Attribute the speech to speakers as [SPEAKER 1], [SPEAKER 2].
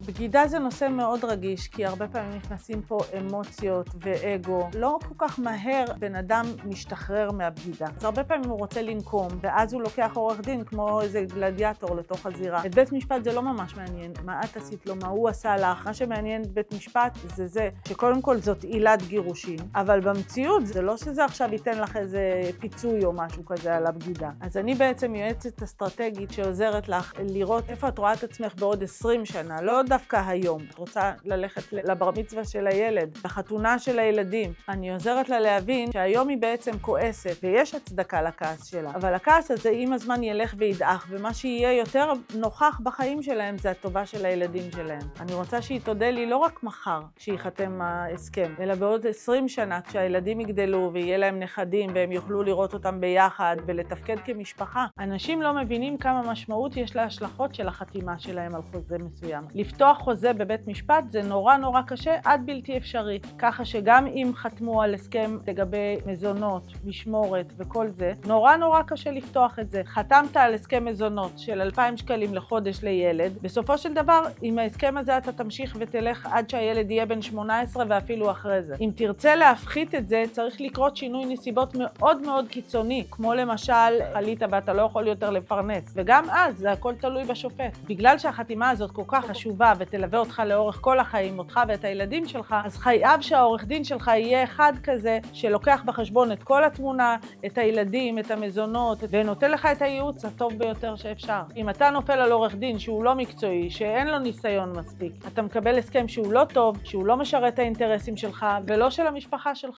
[SPEAKER 1] בגידה זה נושא מאוד רגיש, כי הרבה פעמים נכנסים פה אמוציות ואגו. לא כל כך מהר בן אדם משתחרר מהבגידה. אז הרבה פעמים הוא רוצה לנקום, ואז הוא לוקח עורך דין כמו איזה גלדיאטור לתוך הזירה. את בית משפט זה לא ממש מעניין. מה את עשית לו, מה הוא עשה לך. מה שמעניין בית משפט זה שקודם כל זאת עילת גירושין, אבל במציאות זה לא שזה עכשיו ייתן לך איזה פיצוי או משהו כזה על הבגידה. אז אני בעצם יועצת אסטרטגית שעוזרת לך לראות איפה את רואה את עצמך בעוד 20 שנה, לא דווקא היום. את רוצה ללכת לבר מצווה של הילד, לחתונה של הילדים. אני עוזרת לה להבין שהיום היא בעצם כועסת, ויש הצדקה לכעס שלה. אבל הכעס הזה עם הזמן ילך וידעך, ומה שיהיה יותר נוכח בחיים שלהם זה הטובה של הילדים שלהם. אני רוצה שהיא תודה לי לא רק מחר שיחתם ההסכם, אלא בעוד 20 שנה כשהילדים יגדלו ויהיה להם נכדים והם יוכלו לראות אותם ביחד ולתפקד כמשפחה. אנשים לא מבינים כמה משמעות יש להשלכות של החתימה שלהם על חוזה מסוים. לפתוח חוזה בבית משפט זה נורא קשה עד בלתי אפשרי. ככה שגם אם חתמו על הסכם לגבי מזונות, משמורת וכל זה, נורא קשה לפתוח את זה. חתמת על הסכם מזונות של 2,000 שקלים לחודש לילד, בסופו של דבר עם ההסכם הזה אתה תמשיך ותלך עד שהילד יהיה בן 18 ואפילו אחרי זה. אם תרצה להפחית את זה, צריך לקרות שינוי נסיבות מאוד קיצוני, כמו למשל חלית ואתה לא יכול יותר לפרנס, וגם אז זה הכל תלוי בשופט. בגלל שהחתימה הזאת כל כך חשובה ותלווה אותך לאורך כל החיים, אותך ואת הילדים שלך, אז חייב שהעורך דין שלך יהיה אחד כזה שלוקח בחשבון את כל התמונה, את הילדים, את המזונות, ונותן לך את הייעוץ הטוב ביותר שאפשר. אם אתה נופל על עורך דין שהוא לא מקצועי, שאין לו ניסיון מספיק, אתה מקבל הסכם שהוא לא טוב, שהוא לא משרת את האינטרסים שלך ולא של המשפחה שלך.